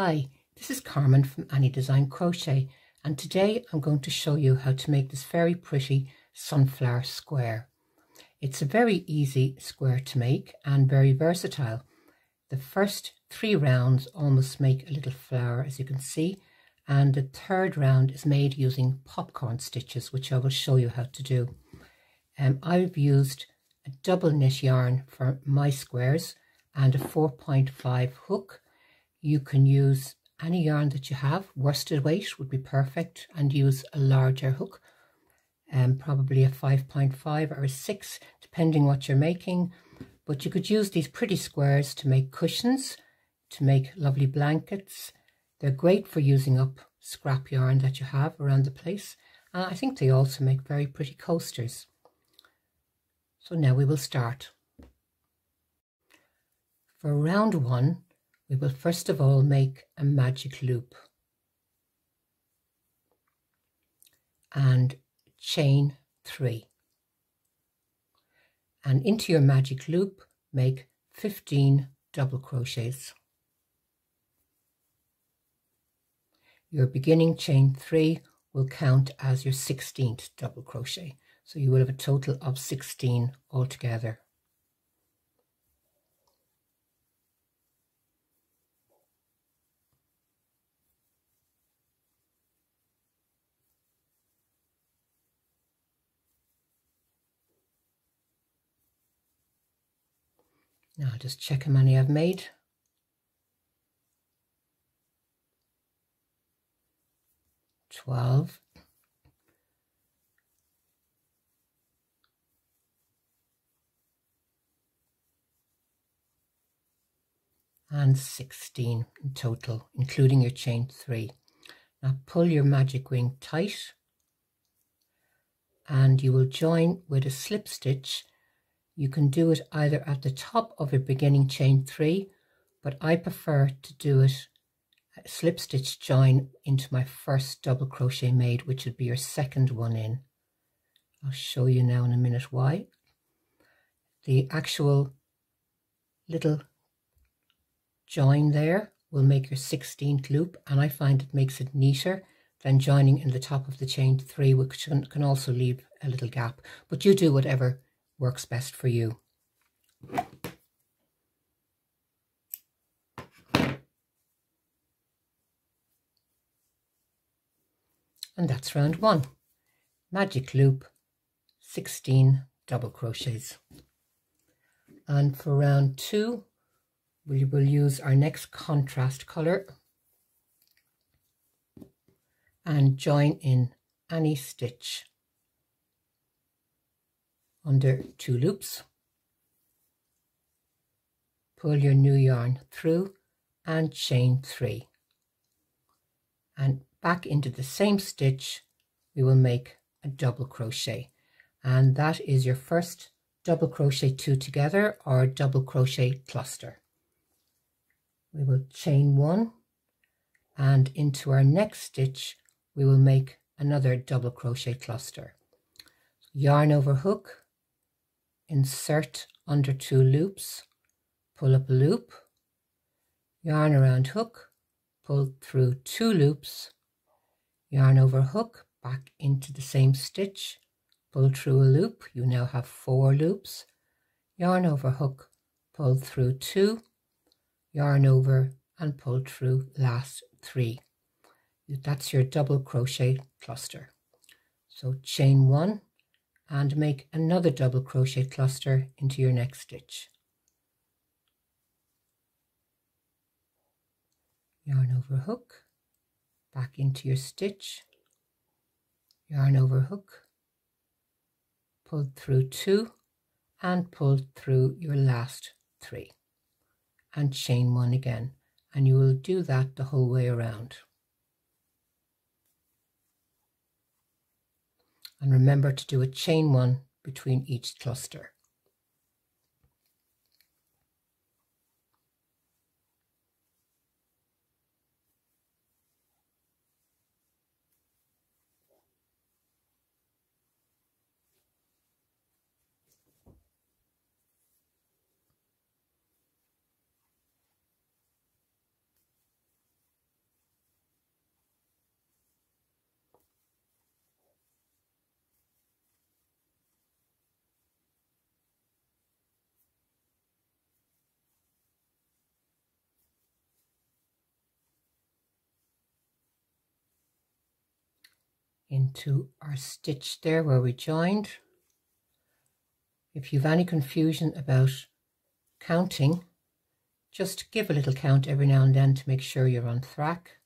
Hi, this is Carmen from Annie Design Crochet, and today I'm going to show you how to make this very pretty sunflower square. It's a very easy square to make and very versatile. The first 3 rounds almost make a little flower, as you can see, and the third round is made using popcorn stitches, which I will show you how to do. I've used a double knit yarn for my squares and a 4.5 hook. You can use any yarn that you have. Worsted weight would be perfect, and use a larger hook, probably a 5.5 or a 6, depending what you're making. But you could use these pretty squares to make cushions, to make lovely blankets. They're great for using up scrap yarn that you have around the place. And I think they also make very pretty coasters. So now we will start. For round 1, we will first of all make a magic loop and chain 3. And into your magic loop, make 15 double crochets. Your beginning chain 3 will count as your 16th double crochet. So you will have a total of 16 altogether. Now I'll just check how many I've made. $12. And 16 in total, including your chain 3. Now pull your magic ring tight, and you will join with a slip stitch. You can do it either at the top of your beginning chain 3, but I prefer to do it a slip stitch join into my first double crochet made, which would be your second one in. I'll show you now in a minute why. The actual little join there will make your 16th loop, and I find it makes it neater than joining in the top of the chain 3, which can also leave a little gap, but you do whatever works best for you. And that's round 1. Magic loop, 16 double crochets. And for round 2, we will use our next contrast colour and join in any stitch under 2 loops. Pull your new yarn through and chain 3. And back into the same stitch, we will make a double crochet. And that is your first double crochet 2 together, or double crochet cluster. We will chain 1, and into our next stitch, we will make another double crochet cluster. Yarn over hook, insert under 2 loops, pull up a loop, yarn around hook, pull through 2 loops, yarn over hook, back into the same stitch, pull through a loop. You now have 4 loops, yarn over hook, pull through 2, yarn over and pull through last 3. That's your double crochet cluster. So chain 1 and make another double crochet cluster into your next stitch. Yarn over hook, back into your stitch, yarn over hook, pull through 2 and pull through your last 3, and chain 1 again, and you will do that the whole way around. And remember to do a chain 1 between each cluster. into our stitch there where we joined. If you've any confusion about counting, just give a little count every now and then to make sure you're on track.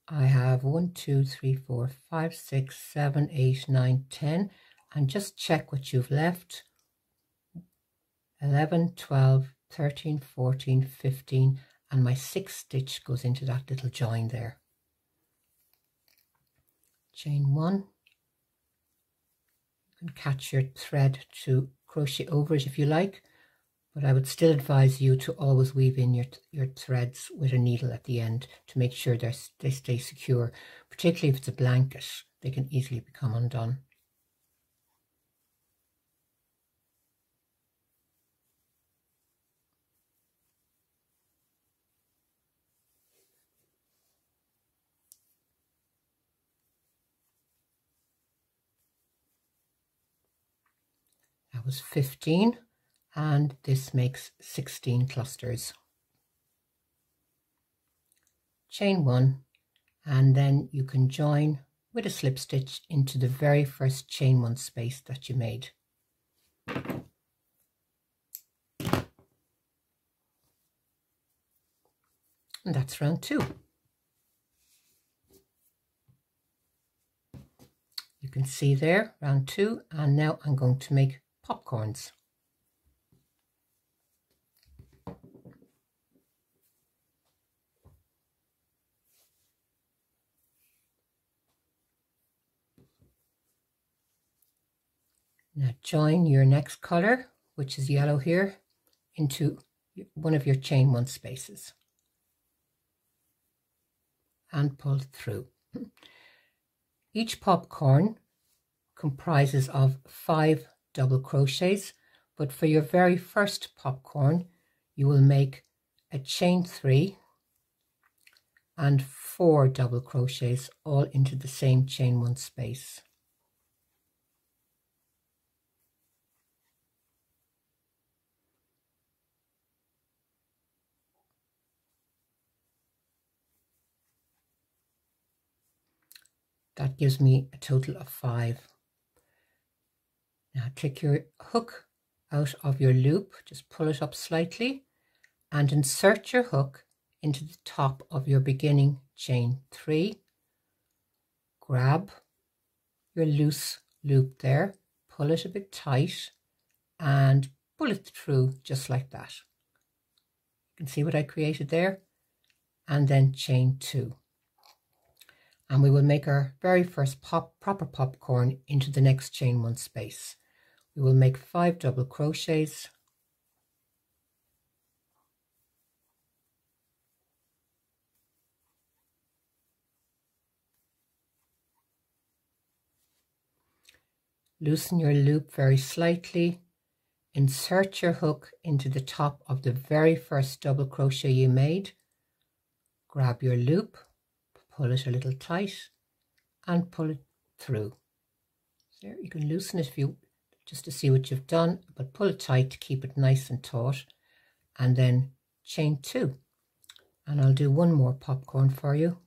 I have 1, 2, 3, 4, 5, 6, 7, 8, 9, 10, and just check what you've left. 11, 12, 13, 14, 15, and my 6th stitch goes into that little join there. Chain 1. You can catch your thread to crochet over it if you like, but I would still advise you to always weave in your threads with a needle at the end to make sure they stay secure, particularly if it's a blanket. They can easily become undone. That was 15, and this makes 16 clusters. Chain 1, and then you can join with a slip stitch into the very first chain 1 space that you made. And that's round 2. You can see there, round 2, and now I'm going to make popcorns. Now join your next color, which is yellow here, into one of your chain 1 spaces and pull through. Each popcorn comprises of 5 double crochets, but for your very first popcorn you will make a chain 3 and 4 double crochets all into the same chain 1 space. That gives me a total of 5. Now take your hook out of your loop, just pull it up slightly and insert your hook into the top of your beginning chain 3. Grab your loose loop there, pull it a bit tight and pull it through just like that. You can see what I created there, and then chain 2. And we will make our very first proper popcorn into the next chain 1 space. We will make 5 double crochets, loosen your loop very slightly, insert your hook into the top of the very first double crochet you made, grab your loop, pull it a little tight and pull it through. There, you can loosen it if you just to see what you've done, but pull it tight to keep it nice and taut, and then chain 2. And I'll do one more popcorn for you.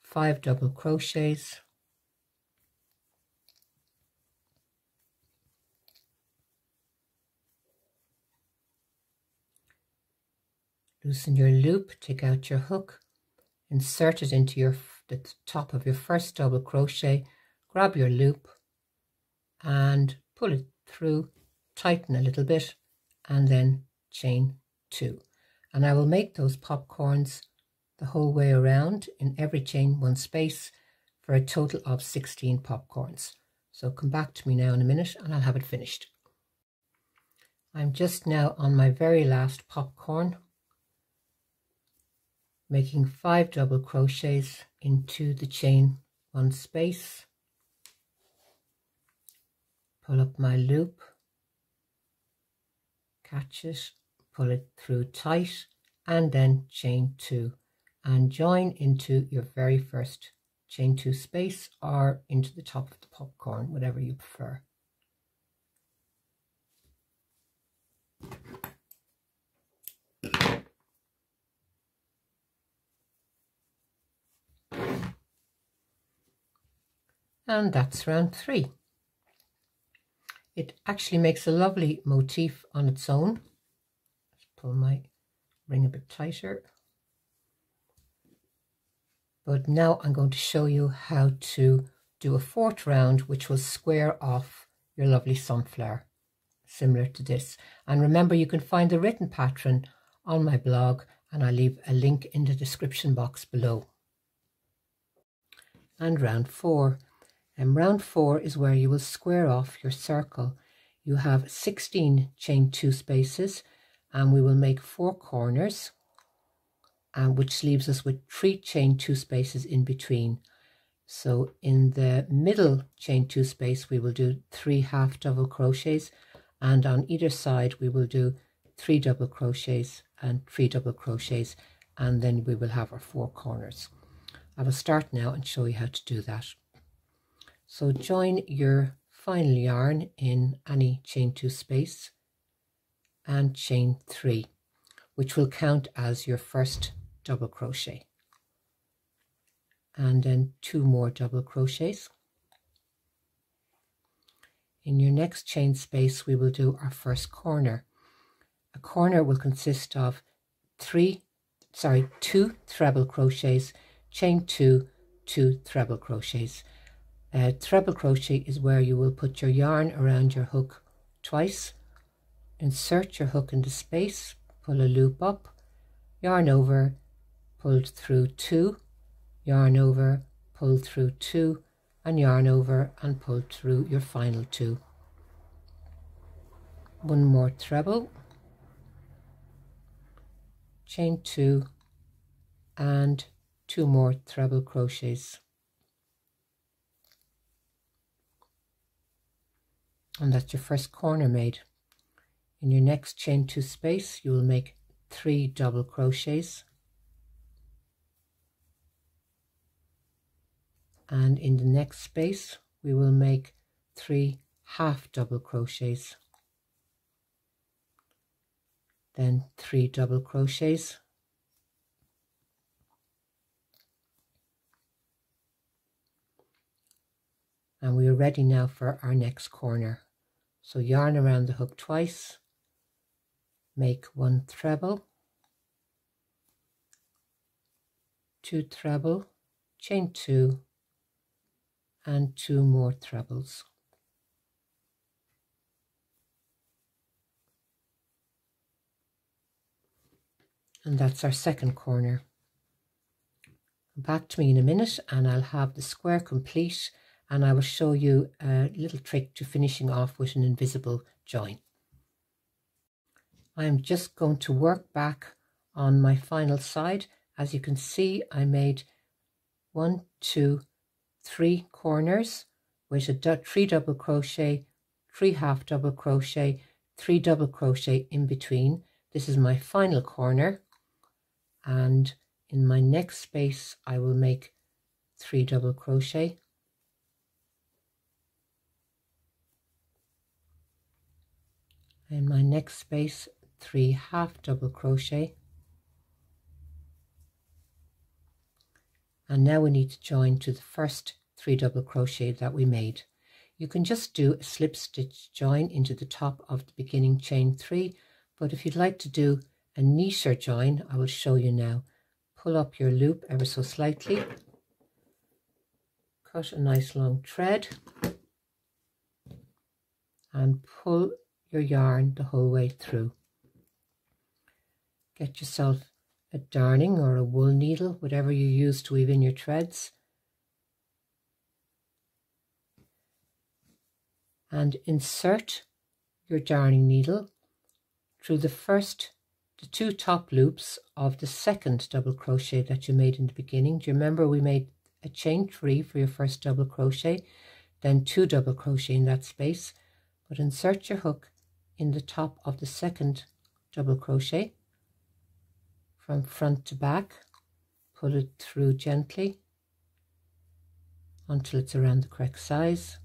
5 double crochets, loosen your loop, take out your hook, insert it into the top of your first double crochet, grab your loop and pull it through, tighten a little bit, and then chain 2. And I will make those popcorns the whole way around in every chain 1 space for a total of 16 popcorns. So come back to me now in a minute and I'll have it finished. I'm just now on my very last popcorn, making 5 double crochets into the chain 1 space, pull up my loop, catch it, pull it through tight, and then chain 2 and join into your very first chain 2 space or into the top of the popcorn, whatever you prefer. And that's round 3. It actually makes a lovely motif on its own. Let's pull my ring a bit tighter. But now I'm going to show you how to do a 4th round, which will square off your lovely sunflower, similar to this. And remember, you can find the written pattern on my blog, and I'll leave a link in the description box below. And round 4. And round 4 is where you will square off your circle. You have 16 chain 2 spaces, and we will make 4 corners, and which leaves us with 3 chain 2 spaces in between. So in the middle chain 2 space we will do 3 half double crochets, and on either side we will do 3 double crochets and 3 double crochets, and then we will have our 4 corners. I will start now and show you how to do that. So join your final yarn in any chain 2 space and chain 3, which will count as your first double crochet, and then 2 more double crochets. In your next chain space we will do our first corner. A corner will consist of 2 treble crochets, chain 2, 2 treble crochets. Treble crochet is where you will put your yarn around your hook twice, insert your hook in the space, pull a loop up, yarn over, pulled through 2, yarn over, pull through 2, and yarn over and pull through your final 2. 1 more treble, chain 2, and 2 more treble crochets. And that's your first corner made. In your next chain 2 space you will make 3 double crochets, and in the next space we will make 3 half double crochets, then 3 double crochets, and we are ready now for our next corner. So yarn around the hook twice, make 1 treble, 2 treble, chain 2, and 2 more trebles. And that's our second corner. Come back to me in a minute and I'll have the square complete, and I will show you a little trick to finishing off with an invisible join. I'm just going to work back on my final side. As you can see, I made 1, 2, 3 corners with a 3 double crochet, 3 half double crochet, 3 double crochet in between. This is my final corner, and in my next space I will make 3 double crochet, in my next space 3 half double crochet, and now we need to join to the first 3 double crochet that we made. You can just do a slip stitch join into the top of the beginning chain 3, but if you'd like to do a neater join, I will show you now. Pull up your loop ever so slightly, cut a nice long thread, and pull your yarn the whole way through. Get yourself a darning or a wool needle, whatever you use to weave in your threads, and insert your darning needle through the 2 top loops of the second double crochet that you made in the beginning. Do you remember we made a chain 3 for your first double crochet, then 2 double crochet in that space? But insert your hook in the top of the second double crochet from front to back, pull it through gently until it's around the correct size,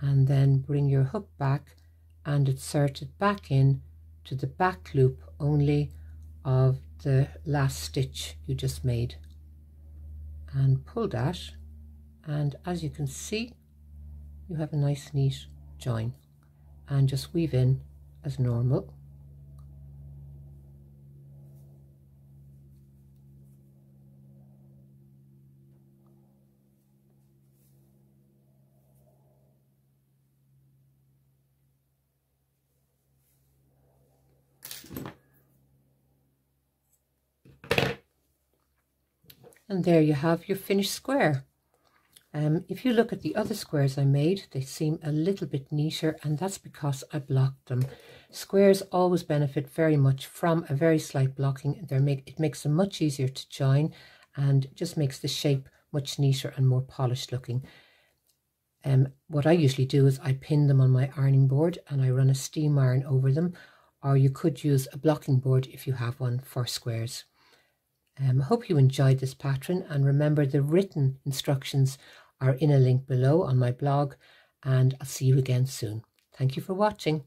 and then bring your hook back and insert it back in to the back loop only of the last stitch you just made, and pull that, and as you can see you have a nice neat join, and just weave in as normal. And there you have your finished square. If you look at the other squares I made, they seem a little bit neater, and that's because I blocked them. Squares always benefit very much from a very slight blocking. It makes them much easier to join and just makes the shape much neater and more polished looking. What I usually do is I pin them on my ironing board and I run a steam iron over them, or you could use a blocking board if you have one for squares. I hope you enjoyed this pattern, and remember the written instructions are in a link below on my blog, and I'll see you again soon. Thank you for watching.